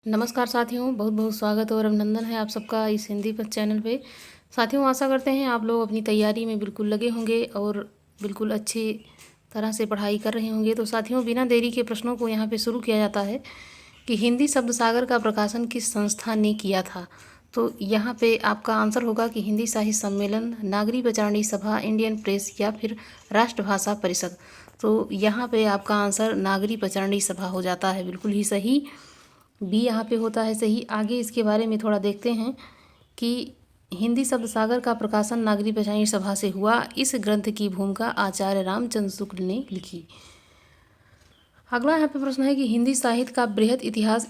नमस्कार साथियों, बहुत बहुत स्वागत और अभिनंदन है आप सबका इस हिंदी पर चैनल पे। साथियों, आशा करते हैं आप लोग अपनी तैयारी में बिल्कुल लगे होंगे और बिल्कुल अच्छी तरह से पढ़ाई कर रहे होंगे। तो साथियों, बिना देरी के प्रश्नों को यहाँ पे शुरू किया जाता है कि हिंदी शब्द सागर का प्रकाशन किस संस्था ने किया था। तो यहाँ पे आपका आंसर होगा कि हिंदी साहित्य सम्मेलन, नागरी प्रचारणी सभा, इंडियन प्रेस या फिर राष्ट्रभाषा परिषद। तो यहाँ पे आपका आंसर नागरी प्रचारणी सभा हो जाता है, बिल्कुल ही सही। बी यहाँ पे होता है सही। आगे इसके बारे में थोड़ा देखते हैं कि हिंदी शब्द सागर का प्रकाशन नागरी प्रचारणी सभा से हुआ। इस ग्रंथ की भूमिका आचार्य रामचंद्र शुक्ल ने लिखी। अगला यहाँ पे प्रश्न है कि हिंदी साहित्य का बृहद इतिहास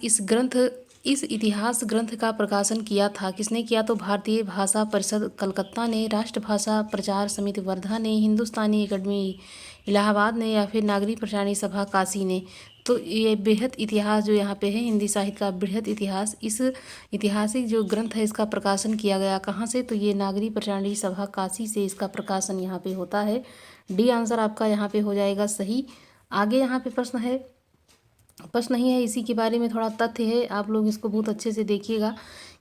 इस इतिहास ग्रंथ का प्रकाशन किया था, किसने किया? तो भारतीय भाषा परिषद कलकत्ता ने, राष्ट्रभाषा प्रचार समिति वर्धा ने, हिंदुस्तानी अकेडमी इलाहाबाद ने या फिर नागरी प्रचारणी सभा काशी ने। तो ये बृहद इतिहास जो यहाँ पे है, हिंदी साहित्य का बृहद इतिहास, इस ऐतिहासिक जो ग्रंथ है इसका प्रकाशन किया गया कहाँ से? तो ये नागरी प्रचारणी सभा काशी से इसका प्रकाशन यहाँ पे होता है। डी आंसर आपका यहाँ पे हो जाएगा सही। आगे यहाँ पे प्रश्न नहीं है, इसी के बारे में थोड़ा तथ्य है, आप लोग इसको बहुत अच्छे से देखिएगा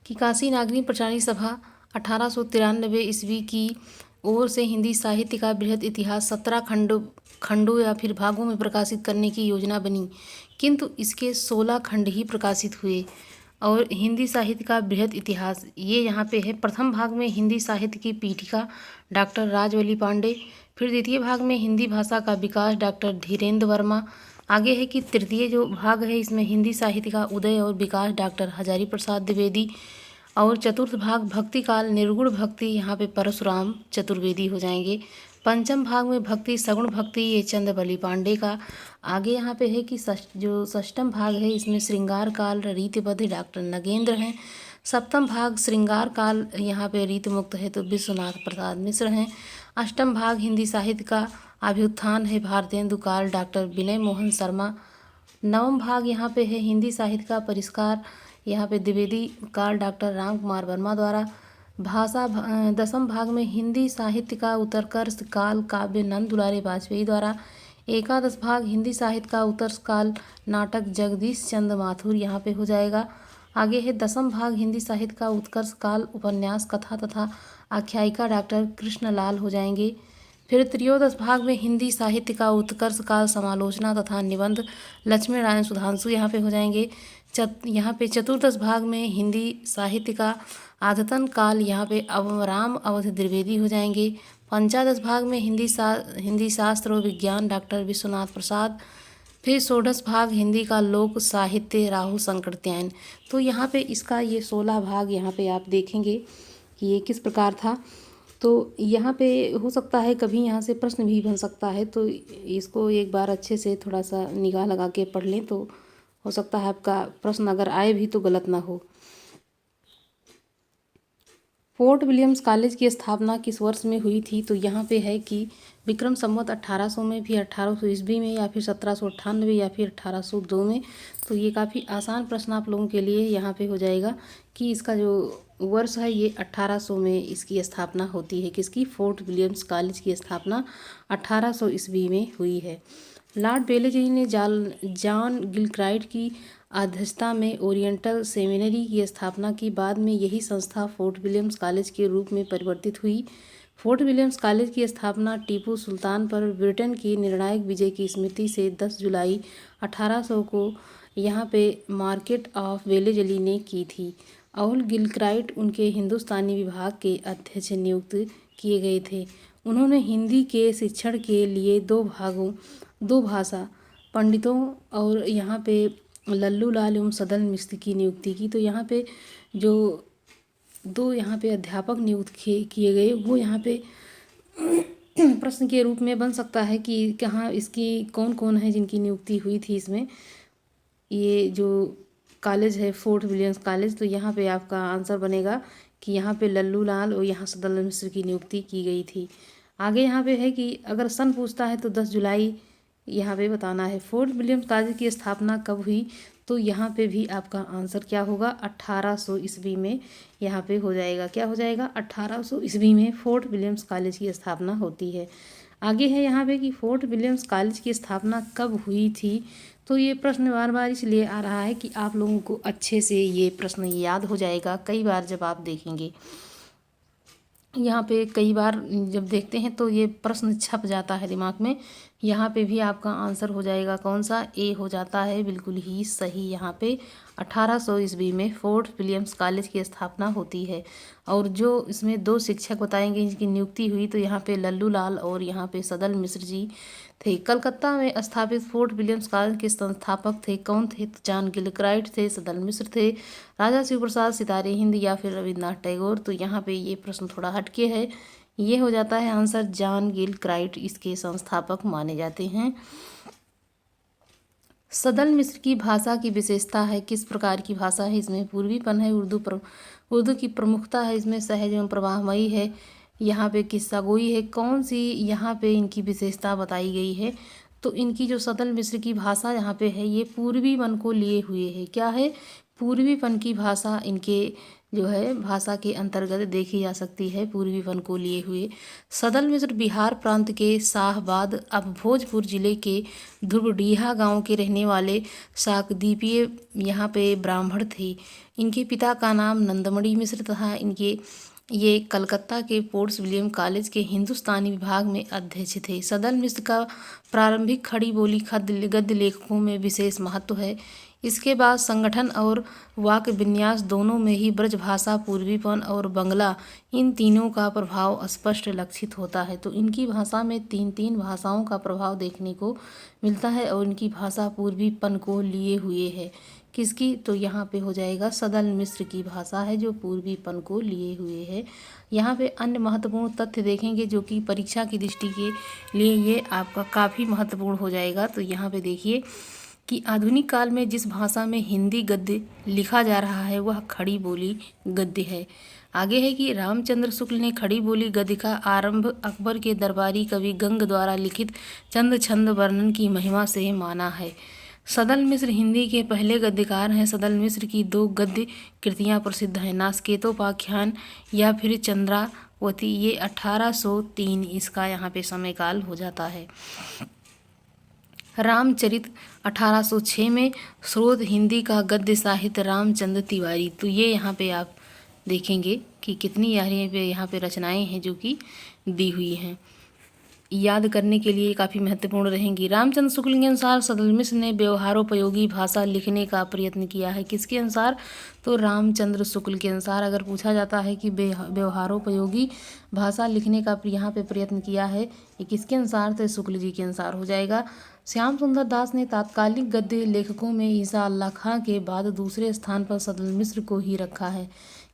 कि काशी नागरी प्रचारणी सभा 1893 ईस्वी की ओर से हिंदी साहित्य का बृहद इतिहास 17 खंडों या फिर भागों में प्रकाशित करने की योजना बनी, किंतु इसके 16 खंड ही प्रकाशित हुए। और हिंदी साहित्य का बृहद इतिहास ये यहाँ पे है। प्रथम भाग में हिंदी साहित्य की पीठिका डॉक्टर राजवली पांडे, फिर द्वितीय भाग में हिंदी भाषा का विकास डॉक्टर धीरेन्द्र वर्मा। आगे है कि तृतीय जो भाग है इसमें हिंदी साहित्य का उदय और विकास डॉक्टर हजारी प्रसाद द्विवेदी। और चतुर्थ भाग भक्ति काल निर्गुण भक्ति, यहाँ पे परशुराम चतुर्वेदी हो जाएंगे। पंचम भाग में भक्ति सगुण भक्ति, ये चंद्रबली पांडे का। आगे यहाँ पे है कि जो षष्ठम भाग है इसमें श्रृंगार काल रीतिबद्ध डॉक्टर नगेंद्र हैं। सप्तम भाग श्रृंगार काल, यहाँ पे रीतमुक्त है तो विश्वनाथ प्रसाद मिश्र हैं। अष्टम भाग हिंदी साहित्य का अभ्युत्थान है भारतेंदु काल डॉक्टर विनय मोहन शर्मा। नवम भाग यहाँ पे है हिंदी साहित्य का परिष्कार, यहाँ पे द्विवेदी काल डॉक्टर राम कुमार वर्मा द्वारा। दसम भाग में हिंदी साहित्य का उत्कर्ष काल काव्य नंद दुलारे वाजपेयी द्वारा। एकादश भाग हिंदी साहित्य का उत्कर्ष काल नाटक जगदीश चंद्र माथुर, यहाँ पे हो जाएगा। आगे है दसम भाग हिंदी साहित्य का उत्कर्ष काल उपन्यास कथा तथा आख्यायिका डॉक्टर कृष्णलाल हो जाएंगे। फिर त्रयोदश भाग में हिंदी साहित्य का उत्कर्ष काल समालोचना तथा निबंध लक्ष्मी नारायण सुधांशु, यहाँ पे हो जाएंगे। यहाँ पे चतुर्दश भाग में हिंदी साहित्य का आदतन काल, यहाँ पे राम अवध द्विवेदी हो जाएंगे। पंचादश भाग में हिंदी शास्त्र और विज्ञान डॉक्टर विश्वनाथ प्रसाद। फिर षोडश भाग हिंदी का लोक साहित्य राहुल संकृत्यायन। तो यहाँ पे इसका ये 16 भाग यहाँ पे आप देखेंगे कि ये किस प्रकार था। तो यहाँ पे हो सकता है कभी यहाँ से प्रश्न भी बन सकता है, तो इसको एक बार अच्छे से थोड़ा सा निगाह लगा के पढ़ लें तो हो सकता है आपका प्रश्न अगर आए भी तो गलत ना हो। फोर्ट विलियम्स कॉलेज की स्थापना किस वर्ष में हुई थी? तो यहाँ पे है कि विक्रम संवत 1800 में, भी 1800 ईस्वी में, या फिर 1798 या फिर 1802 में। तो ये काफ़ी आसान प्रश्न आप लोगों के लिए यहाँ पे हो जाएगा कि इसका जो वर्ष है ये 1800 में इसकी स्थापना होती है। किसकी? फोर्ट विलियम्स कॉलेज की स्थापना 1800 ईस्वी में हुई है। लॉर्ड बेलेजी ने जॉन गिलक्राइट की अध्यक्षता में ओरिएंटल सेमिनरी की स्थापना की। बाद में यही संस्था फोर्ट विलियम्स कॉलेज के रूप में परिवर्तित हुई। फोर्ट विलियम्स कॉलेज की स्थापना टीपू सुल्तान पर ब्रिटेन की निर्णायक विजय की स्मृति से 10 जुलाई 1800 को यहाँ पे मार्केट ऑफ वेलेजली ने की थी। और गिलक्राइट उनके हिंदुस्तानी विभाग के अध्यक्ष नियुक्त किए गए थे। उन्होंने हिंदी के शिक्षण के लिए दो भाषा पंडितों और यहाँ पे लल्लू लाल एवं सदन मिश्र की नियुक्ति की। तो यहाँ पे जो दो यहाँ पे अध्यापक नियुक्त किए गए वो यहाँ पे प्रश्न के रूप में बन सकता है कि कहाँ इसकी कौन कौन है जिनकी नियुक्ति हुई थी इसमें। ये जो कॉलेज है फोर्ट विलियम्स कॉलेज, तो यहाँ पे आपका आंसर बनेगा कि यहाँ पे लल्लू लाल और यहाँ सदन मिश्र की नियुक्ति की गई थी। आगे यहाँ पे है कि अगर सन पूछता है तो 10 जुलाई यहाँ पे बताना है। फोर्ट विलियम्स कॉलेज की स्थापना कब हुई? तो यहाँ पे भी आपका आंसर क्या होगा? 1800 ईस्वी में यहाँ पे हो जाएगा। क्या हो जाएगा? 1800 ईस्वी में फोर्ट विलियम्स कॉलेज की स्थापना होती है। आगे है यहाँ पे कि फोर्ट विलियम्स कॉलेज की स्थापना कब हुई थी? तो ये प्रश्न बार बार इसलिए आ रहा है कि आप लोगों को अच्छे से ये प्रश्न याद हो जाएगा कई बार जब आप देखेंगे। यहाँ पे कई बार जब देखते हैं तो ये प्रश्न छप जाता है दिमाग में। यहाँ पे भी आपका आंसर हो जाएगा कौन सा, ए हो जाता है बिल्कुल ही सही। यहाँ पे 1800 ईस्वी में फोर्ट विलियम्स कॉलेज की स्थापना होती है। और जो इसमें 2 शिक्षक बताएंगे जिनकी नियुक्ति हुई, तो यहाँ पे लल्लू लाल और यहाँ पे सदल मिश्र जी थे। कलकत्ता में स्थापित फोर्ट विलियम्स कॉलेज के संस्थापक थे कौन थे, तो जॉन गिलक्राइट थे, सदल मिश्र थे, राजा शिव प्रसाद, सितारे हिंद या फिर रविन्द्रनाथ टैगोर। तो यहाँ पे ये प्रश्न थोड़ा हटके है, ये हो जाता है आंसर जॉन गिलक्राइट इसके संस्थापक माने जाते हैं। सदल मिश्र की भाषा की विशेषता है, किस प्रकार की भाषा है, इसमें पूर्वीपन है, उर्दू की प्रमुखता है, इसमें सहज एवं प्रवाहमयी है, यहाँ पे किस्सा गोई है, कौन सी यहाँ पे इनकी विशेषता बताई गई है। तो इनकी जो सदल मिश्र की भाषा यहाँ पे है ये पूर्वीपन को लिए हुए है। क्या है, पूर्वीपन की भाषा इनके जो है भाषा के अंतर्गत देखी जा सकती है, पूर्वीपन को लिए हुए। सदल मिश्र बिहार प्रांत के शाहबाद अब भोजपुर जिले के ध्रुवडीहा गांव के रहने वाले शाकद्वीपीय यहाँ पे ब्राह्मण थे। इनके पिता का नाम नंदमणि मिश्र था। इनके ये कलकत्ता के पोर्ट्स विलियम कॉलेज के हिंदुस्तानी विभाग में अध्यक्ष थे। सदल मिश्र का प्रारंभिक खड़ी बोली गद्य लेखकों में विशेष महत्व है। इसके बाद संगठन और वाक्य विन्यास दोनों में ही ब्रजभाषा, पूर्वीपन और बंगला, इन तीनों का प्रभाव स्पष्ट लक्षित होता है। तो इनकी भाषा में तीन भाषाओं का प्रभाव देखने को मिलता है और इनकी भाषा पूर्वीपन को लिए हुए है। किसकी, तो यहाँ पे हो जाएगा सदल मिश्र की भाषा है जो पूर्वीपन को लिए हुए है। यहाँ पे अन्य महत्वपूर्ण तथ्य देखेंगे जो कि परीक्षा की दृष्टि के लिए ये आपका काफ़ी महत्वपूर्ण हो जाएगा। तो यहाँ पे देखिए कि आधुनिक काल में जिस भाषा में हिंदी गद्य लिखा जा रहा है वह खड़ी बोली गद्य है। आगे है कि रामचंद्र शुक्ल ने खड़ी बोली गद्य का आरंभ अकबर के दरबारी कवि गंग द्वारा लिखित चंद छंद वर्णन की महिमा से माना है। सदल मिश्र हिंदी के पहले गद्यकार हैं। सदल मिश्र की 2 गद्य कृतियां प्रसिद्ध हैं, नासकेतोपाख्यान या फिर चंद्रावती। ये 1803 इसका यहाँ पे समय काल हो जाता है। रामचरित 1806 में। स्रोत हिंदी का गद्य साहित्य रामचंद्र तिवारी। तो ये यहाँ पे आप देखेंगे कि कितनी यहाँ पे रचनाएं हैं जो कि दी हुई हैं, याद करने के लिए काफ़ी महत्वपूर्ण रहेंगी। रामचंद्र शुक्ल के अनुसार सदल मिश्र ने व्यवहारोपयोगी भाषा लिखने का प्रयत्न किया है। किसके अनुसार, तो रामचंद्र शुक्ल के अनुसार। अगर पूछा जाता है कि व्यवहारोपयोगी भाषा लिखने का यहाँ पे प्रयत्न किया है, ये किसके अनुसार, तो शुक्ल जी के अनुसार हो जाएगा। श्याम सुंदर दास ने तात्कालिक गद्य लेखकों में ईसा अल्लाह खां के बाद दूसरे स्थान पर सदल मिश्र को ही रखा है।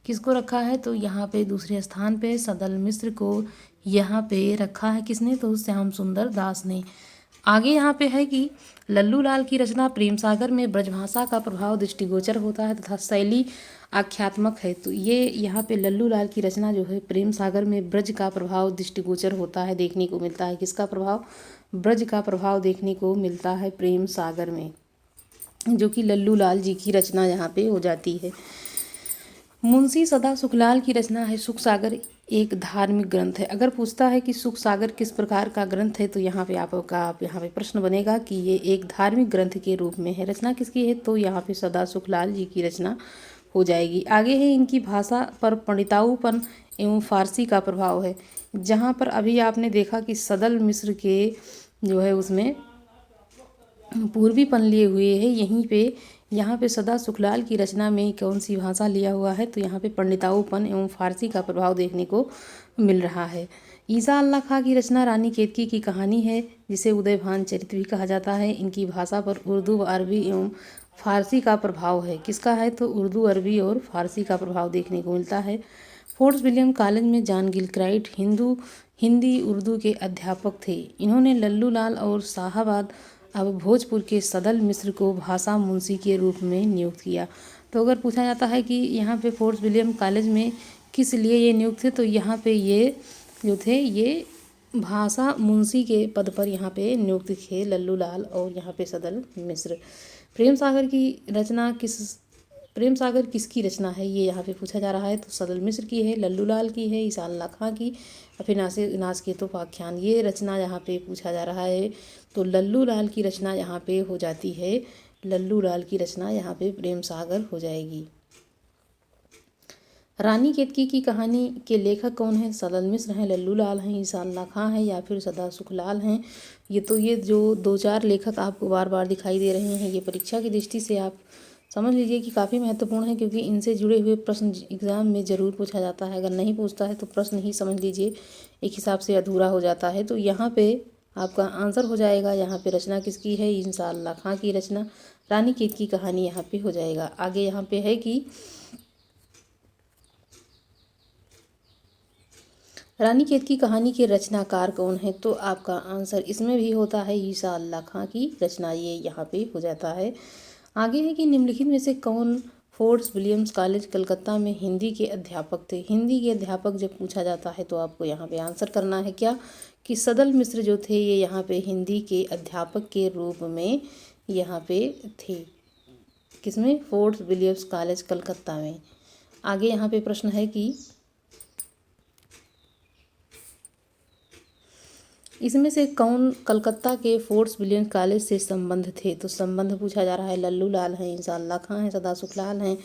किसको रखा है, तो यहाँ पे दूसरे स्थान पे सदल मिश्र को यहाँ पे रखा है। किसने, तो श्याम सुंदर दास ने। आगे यहाँ पे है कि लल्लू लाल की रचना प्रेम सागर में ब्रजभाषा का प्रभाव दृष्टिगोचर होता है तथा शैली आख्यात्मक है। तो ये यहाँ पे लल्लू लाल की रचना जो है प्रेम सागर में ब्रज का प्रभाव दृष्टिगोचर होता है, देखने को मिलता है। किसका प्रभाव, ब्रज का प्रभाव देखने को मिलता है प्रेम सागर में, जो कि लल्लू लाल जी की रचना यहाँ पे हो जाती है। मुंशी सदा सुखलाल की रचना है सुख सागर, एक धार्मिक ग्रंथ है। अगर पूछता है कि सुख सागर किस प्रकार का ग्रंथ है, तो यहाँ पे यहाँ पे प्रश्न बनेगा कि ये एक धार्मिक ग्रंथ के रूप में है। रचना किसकी है, तो यहाँ पे सदा सुखलाल जी की रचना हो जाएगी। आगे है इनकी भाषा पर पंडिताऊपन एवं फारसी का प्रभाव है। जहाँ पर अभी आपने देखा कि सदल मिश्र के जो है उसमें पूर्वीपन लिए हुए है, यहीं पे यहाँ पे सदा सुखलाल की रचना में कौन सी भाषा लिया हुआ है, तो यहाँ पे पंडिताऊपन एवं फारसी का प्रभाव देखने को मिल रहा है। ईसा अल्लाह खां की रचना रानी केतकी की कहानी है, जिसे उदयभान चरित भी कहा जाता है। इनकी भाषा पर उर्दू, अरबी एवं फारसी का प्रभाव है। किसका है, तो उर्दू, अरबी और फारसी का प्रभाव देखने को मिलता है। फोर्ट्स विलियम कॉलेज में जॉन गिलक्राइट हिंदी उर्दू के अध्यापक थे। इन्होंने लल्लू लाल और शाहबाद अब भोजपुर के सदल मिश्र को भाषा मुंशी के रूप में नियुक्त किया। तो अगर पूछा जाता है कि यहाँ पे फोर्ट्स विलियम कॉलेज में किस लिए ये नियुक्त थे, तो यहाँ पे ये जो थे ये भाषा मुंशी के पद पर यहाँ पे नियुक्त थे लल्लू लाल और यहाँ पे सदल मिश्र। प्रेम सागर की रचना किस प्रेम सागर किसकी रचना है, ये यहाँ पे पूछा जा रहा है। तो सदल मिश्र की है, लल्लू लाल की है, ईसा अल्लाह खां की, या फिर नाचकेतोपाख्यान, ये रचना यहाँ पे पूछा जा रहा है। तो लल्लू लाल की रचना यहाँ पे हो जाती है, लल्लू लाल की रचना यहाँ पे प्रेम सागर हो जाएगी। रानी केतकी की कहानी के लेखक कौन है? सदल मिश्र हैं, लल्लू लाल हैं, ईसा अल्लाह खां हैं, या फिर सदा सुखलाल हैं। ये जो 2-4 लेखक आपको बार बार दिखाई दे रहे हैं, ये परीक्षा की दृष्टि से आप समझ लीजिए कि काफ़ी महत्वपूर्ण है, क्योंकि इनसे जुड़े हुए प्रश्न एग्ज़ाम में ज़रूर पूछा जाता है। अगर नहीं पूछता है तो प्रश्न ही समझ लीजिए एक हिसाब से अधूरा हो जाता है। तो यहाँ पे आपका आंसर हो जाएगा, यहाँ पे रचना किसकी है? ईसा अल्लाह खां की रचना रानी केतकी की कहानी यहाँ पे हो जाएगा। आगे यहाँ पे है कि रानी केतकी की कहानी के रचनाकार कौन है? तो आपका आंसर इसमें भी होता है ईसा अल्लाह खां की रचना, ये यहाँ पे हो जाता है। आगे है कि निम्नलिखित में से कौन फोर्ट्स विलियम्स कॉलेज कलकत्ता में हिंदी के अध्यापक थे? हिंदी के अध्यापक जब पूछा जाता है तो आपको यहाँ पे आंसर करना है क्या, कि सदल मिश्र जो थे ये यहाँ पे हिंदी के अध्यापक के रूप में यहाँ पे थे। किसमें? फोर्ट्स विलियम्स कॉलेज कलकत्ता में। आगे यहाँ पे प्रश्न है कि इसमें से कौन कलकत्ता के फोर्ट्स विलियम्स कॉलेज से संबंध थे? तो संबंध पूछा जा रहा है, लल्लू लाल हैं, ईसा अल्लाह खां हैं, सदा सुखलाल हैं,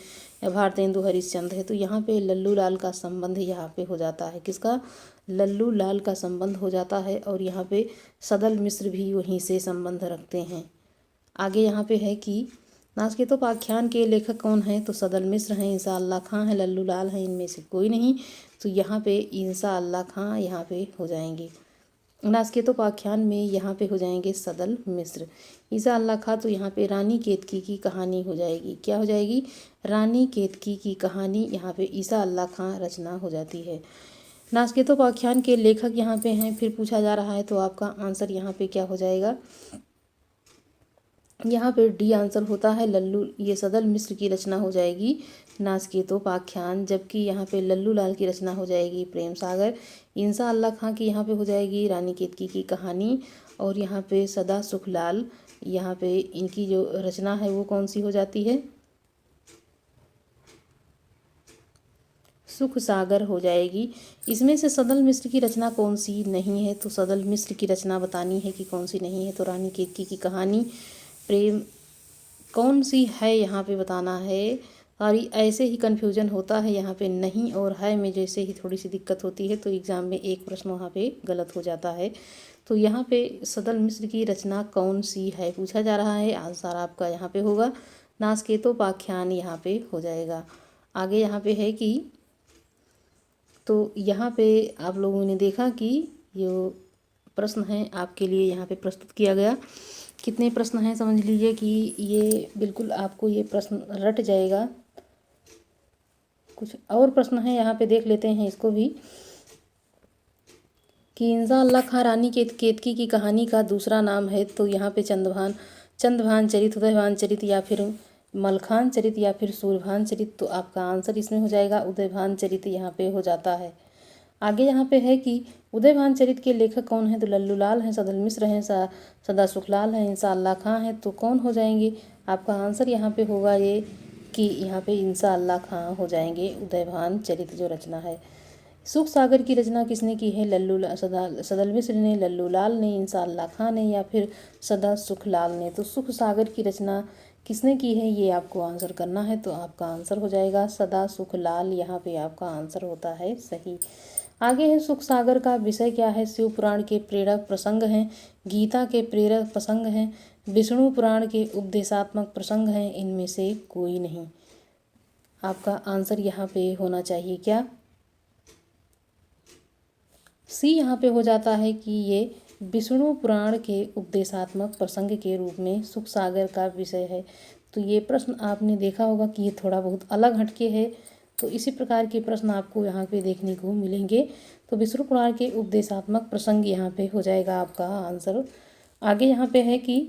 या भारतेंदु हरिश्चंद्र है। तो यहाँ पे लल्लू लाल का संबंध यहाँ पे हो जाता है, किसका? लल्लू लाल का संबंध हो जाता है, और यहाँ पे सदल मिश्र भी वहीं से संबंध रखते हैं। आगे यहाँ पे है कि नाचकेतोपाख्यान के लेखक कौन हैं? तो सदल मिश्र हैं, ईसा अल्लाह खां हैं, लल्लू लाल हैं, इनमें से कोई नहीं। तो यहाँ पे ईसा अल्लाह खां यहाँ पे हो जाएंगे। नाचकेतोपाख्यान में यहाँ पे हो जाएंगे सदल मिश्र। ईसा अल्लाह खां तो यहाँ पे रानी केतकी की कहानी हो जाएगी। क्या हो जाएगी? रानी केतकी की कहानी यहाँ पे ईसा अल्लाह खां रचना हो जाती है। नाचकेतोपाख्यान के लेखक यहाँ पे हैं, फिर पूछा जा रहा है, तो आपका आंसर यहाँ पे क्या हो जाएगा? यहाँ पे डी आंसर होता है लल्लू, ये सदल मिश्र की रचना हो जाएगी नाचकेतोपाख्यान, जबकि यहाँ पे लल्लू लाल की रचना हो जाएगी प्रेम सागर। ईसा अल्लाह खां की यहाँ पे हो जाएगी रानी केतकी की कहानी, और यहाँ पे सदा सुखलाल, यहाँ पे इनकी जो रचना है वो कौन सी हो जाती है? सुख सागर हो जाएगी। इसमें से सदल मिश्र की रचना कौन सी नहीं है? तो सदल मिश्र की रचना बतानी है कि कौन सी नहीं है। तो रानी केतकी की कहानी प्रेम कौन सी है यहाँ पे बताना है। और ऐसे ही कन्फ्यूजन होता है यहाँ पे, नहीं और है में जैसे ही थोड़ी सी दिक्कत होती है तो एग्ज़ाम में एक प्रश्न वहाँ पे गलत हो जाता है। तो यहाँ पे सदल मिश्र की रचना कौन सी है पूछा जा रहा है। आंसर आपका यहाँ पे होगा नाचकेतोपाख्यान, यहाँ पे हो जाएगा। आगे यहाँ पे है कि तो यहाँ पे आप लोगों ने देखा कि ये प्रश्न है आपके लिए यहाँ पे प्रस्तुत किया गया। कितने प्रश्न हैं समझ लीजिए कि ये बिल्कुल आपको ये प्रश्न रट जाएगा। कुछ और प्रश्न है यहाँ पे, देख लेते हैं इसको भी, कि ईसा अल्लाह खां रानी केतकी की कहानी का दूसरा नाम है। तो यहाँ पे चंद्रभान चरित, उदयभान चरित, या फिर मलखान चरित, या फिर सूर्यभान चरित। तो आपका आंसर इसमें हो जाएगा उदयभान चरित, यहाँ पे हो जाता है। आगे यहाँ पे है कि उदयभान चरित के लेखक कौन हैं? तो लल्लू लाल हैं, सदल मिश्र हैं, सदा सुखलाल हैं, ईसा अल्लाह खां हैं। तो कौन हो जाएंगे? आपका आंसर यहाँ पे होगा ये कि यहाँ पे ईसा अल्लाह खां हो जाएंगे उदयभान चरित जो रचना है। सुख सागर की रचना किसने की है? सदल मिश्र ने, लल्लू लाल ने, ईसा अल्लाह खां ने, या फिर सदा सुखलाल ने। तो सुख सागर की रचना किसने की है ये आपको आंसर करना है। तो आपका आंसर हो जाएगा सदा सुखलाल, यहाँ पे आपका आंसर होता है सही। आगे है सुख सागर का विषय क्या है? शिव पुराण के प्रेरक प्रसंग हैं, गीता के प्रेरक प्रसंग हैं, विष्णु पुराण के उपदेशात्मक प्रसंग हैं, इनमें से कोई नहीं। आपका आंसर यहाँ पे होना चाहिए क्या? सी यहाँ पे हो जाता है कि ये विष्णु पुराण के उपदेशात्मक प्रसंग के रूप में सुख सागर का विषय है। तो ये प्रश्न आपने देखा होगा कि ये थोड़ा बहुत अलग हटके है। तो इसी प्रकार के प्रश्न आपको यहाँ पे देखने को मिलेंगे। तो विष्णु पुराण के उपदेशात्मक प्रसंग यहाँ पे हो जाएगा आपका आंसर। आगे यहाँ पे है कि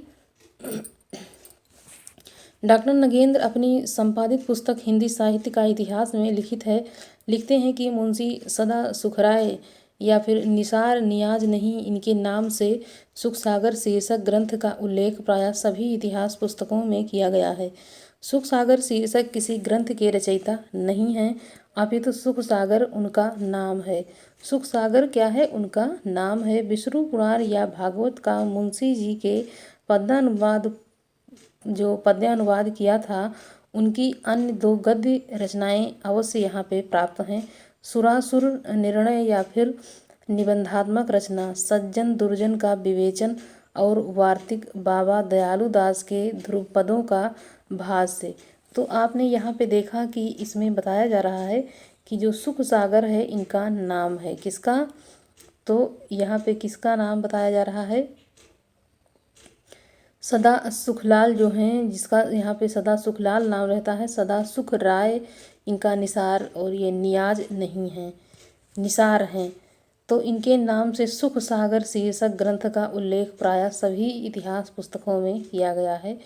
डॉक्टर नगेंद्र अपनी संपादित पुस्तक हिंदी साहित्य का इतिहास में लिखते हैं कि मुंशी सदा सुखराय या फिर निसार नियाज नहीं, इनके नाम से सुख सागर शीर्षक ग्रंथ का उल्लेख प्रायः सभी इतिहास पुस्तकों में किया गया है। सुख सागर शीर्षक किसी ग्रंथ के रचयिता नहीं हैं, अपितु सुख सागर उनका नाम है। सुख सागर क्या है? उनका नाम है। विष्णु पुराण या भागवत का मुंशी जी के पद्यानुवाद किया था, उनकी अन्य 2 गद्य रचनाएं अवश्य यहाँ पे प्राप्त हैं। सुरासुर निर्णय या फिर निबंधात्मक रचना सज्जन दुर्जन का विवेचन और वार्तिक बाबा दयालु दास के ध्रुवपदों का भाष्य। तो आपने यहाँ पे देखा कि इसमें बताया जा रहा है कि जो सुख सागर है इनका नाम है किसका? तो यहाँ पे किसका नाम बताया जा रहा है? सदा सुखलाल जो हैं, जिसका यहाँ पे सदा सुखलाल नाम रहता है, सदा सुख राय इनका निसार, और ये नियाज नहीं हैं, निसार हैं। तो इनके नाम से सुख सागर शीर्षक ग्रंथ का उल्लेख प्रायः सभी इतिहास पुस्तकों में किया गया है,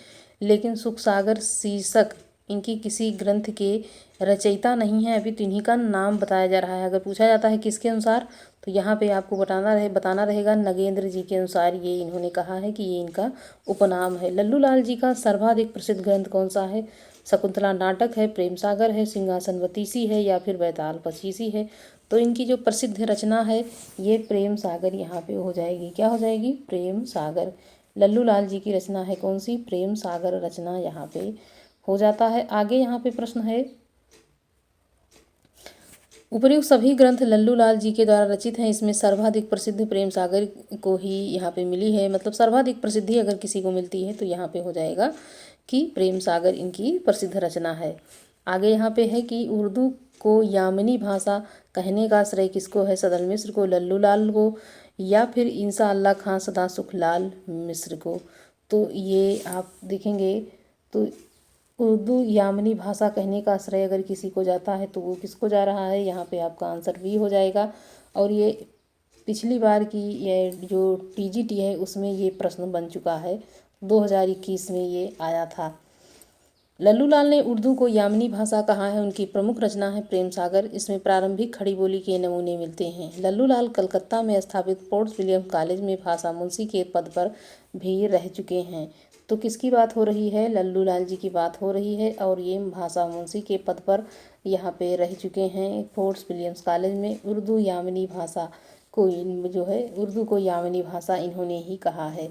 लेकिन सुख सागर शीर्षक इनकी किसी ग्रंथ के रचयिता नहीं है। अभी तो इन्हीं का नाम बताया जा रहा है। अगर पूछा जाता है किसके अनुसार, तो यहाँ पे आपको बताना रहेगा नगेंद्र जी के अनुसार ये इन्होंने कहा है कि ये इनका उपनाम है। लल्लू लाल जी का सर्वाधिक प्रसिद्ध ग्रंथ कौन सा है? शकुंतला नाटक है, प्रेम सागर है, सिंहासन बतीसी है या फिर बैताल पचीसी है। तो इनकी जो प्रसिद्ध रचना है ये प्रेम सागर यहाँ पे हो जाएगी। क्या हो जाएगी? प्रेम सागर। लल्लू लाल जी की रचना है कौन सी? प्रेम सागर रचना यहाँ पे हो जाता है। आगे यहाँ पे प्रश्न है, उपर्युक्त सभी ग्रंथ लल्लू लाल जी के द्वारा रचित हैं, इसमें सर्वाधिक प्रसिद्ध प्रेम सागर को ही यहाँ पे मिली है। मतलब सर्वाधिक प्रसिद्धि अगर किसी को मिलती है तो यहाँ पे हो जाएगा कि प्रेम सागर इनकी प्रसिद्ध रचना है। आगे यहाँ पे है कि उर्दू को यामिनी भाषा कहने का श्रेय किसको है? सदल मिश्र को, लल्लू लाल को या फिर इंसा अल्लाह खां सदा सुखलाल मिश्र को। तो ये आप देखेंगे तो उर्दू यामिनी भाषा कहने का श्रेय अगर किसी को जाता है तो वो किसको जा रहा है? यहाँ पे आपका आंसर बी हो जाएगा। और ये पिछली बार की ये जो टीजीटी है उसमें ये प्रश्न बन चुका है, 2021 में ये आया था। लल्लू लाल ने उर्दू को यामिनी भाषा कहा है। उनकी प्रमुख रचना है प्रेम सागर। इसमें प्रारंभिक खड़ी बोली के नमूने मिलते हैं। लल्लू लाल कलकत्ता में स्थापित पोर्ट विलियम कॉलेज में भाषा मुंशी के पद पर भी रह चुके हैं। तो किसकी बात हो रही है? लल्लू लाल जी की बात हो रही है, और ये भाषा मुंशी के पद पर यहाँ पे रह चुके हैं फोर्ट विलियम्स कॉलेज में। उर्दू यामिनी भाषा को जो है उर्दू को यामिनी भाषा इन्होंने ही कहा है।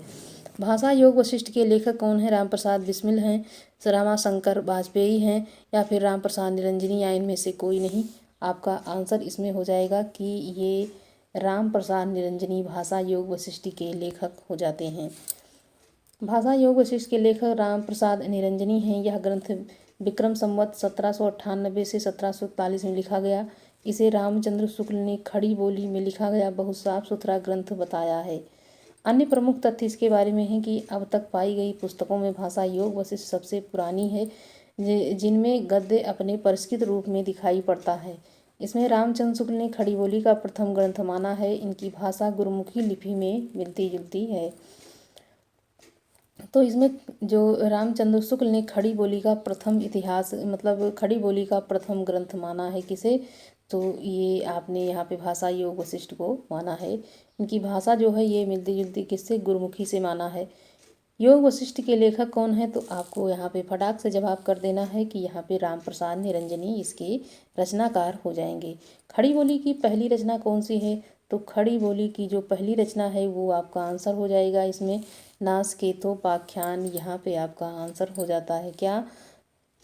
भाषा योग वशिष्ठ के लेखक कौन है? राम प्रसाद बिस्मिल हैं, रमाशंकर वाजपेयी हैं या फिर राम प्रसाद निरंजनी, या इनमें से कोई नहीं। आपका आंसर इसमें हो जाएगा कि ये राम प्रसाद निरंजनी भाषा योग वशिष्ठ के लेखक हो जाते हैं। भाषा योग वशिष्ठ के लेखक राम प्रसाद निरंजनी हैं। यह ग्रंथ विक्रम संवत 1798 से 1741 में लिखा गया। इसे रामचंद्र शुक्ल ने खड़ी बोली में लिखा गया बहुत साफ सुथरा ग्रंथ बताया है। अन्य प्रमुख तथ्य इसके बारे में है कि अब तक पाई गई पुस्तकों में भाषा योग वशिष्ठ सबसे पुरानी है, जिनमें गद्य अपने परिष्कृत रूप में दिखाई पड़ता है। इसमें रामचंद्र शुक्ल ने खड़ी बोली का प्रथम ग्रंथ माना है। इनकी भाषा गुरुमुखी लिपि में मिलती जुलती है। तो इसमें जो रामचंद्र शुक्ल ने खड़ी बोली का प्रथम इतिहास मतलब खड़ी बोली का प्रथम ग्रंथ माना है किसे? तो ये आपने यहाँ पे भाषा योग वशिष्ठ को माना है। इनकी भाषा जो है ये मिलती जुलती किससे? गुरुमुखी से माना है। योग वशिष्ठ के लेखक कौन है? तो आपको यहाँ पे फटाक से जवाब कर देना है कि यहाँ पे राम प्रसाद निरंजनी इसके रचनाकार हो जाएंगे। खड़ी बोली की पहली रचना कौन सी है? तो खड़ी बोली की जो पहली रचना है वो आपका आंसर हो जाएगा इसमें नासकेतोपाख्यान। यहाँ पे आपका आंसर हो जाता है क्या?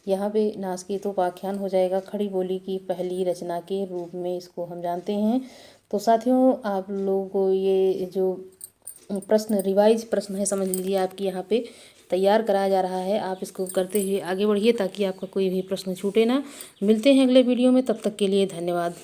यहाँ पे नासकेतोपाख्यान हो जाएगा खड़ी बोली की पहली रचना के रूप में, इसको हम जानते हैं। तो साथियों आप लोगों को ये जो प्रश्न रिवाइज प्रश्न है समझ लीजिए आपकी यहाँ पे तैयार कराया जा रहा है। आप इसको करते हुए आगे बढ़िए ताकि आपका कोई भी प्रश्न छूटे ना। मिलते हैं अगले वीडियो में, तब तक के लिए धन्यवाद।